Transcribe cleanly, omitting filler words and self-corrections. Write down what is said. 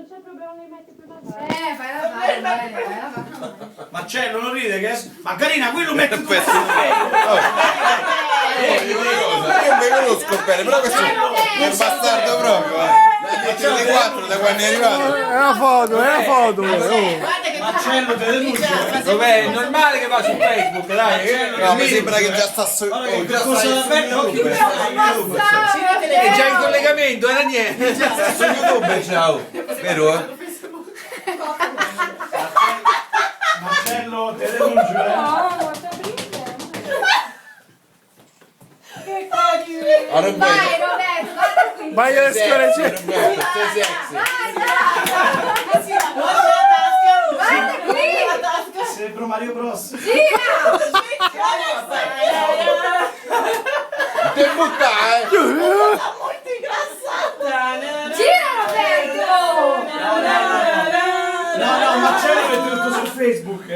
Non c'è problema, li metti più da fai la fare, vai. Marcello non ride che... Margarina, qui lo metti tu. Io mi conosco bene, però questo è un bastardo proprio. Tutte le 4 da quando è arrivato. È una foto. Marcello te denuncio. Dov'è? È normale che va su Facebook, dai. No, mi sembra che già sta su. Che percorso d'avverto? È già in collegamento, era niente. Su YouTube, ciao. Vero? Marcello te denuncio. Che carino! Roberto, Vai Roberto, guarda qui. Vai alle scuole, c'è. Roberto, sei sexy. Guarda qui. Sembro Mario Bros. Gira. Te buttare. Gira Roberto. No, Marcello mette tutto su Facebook,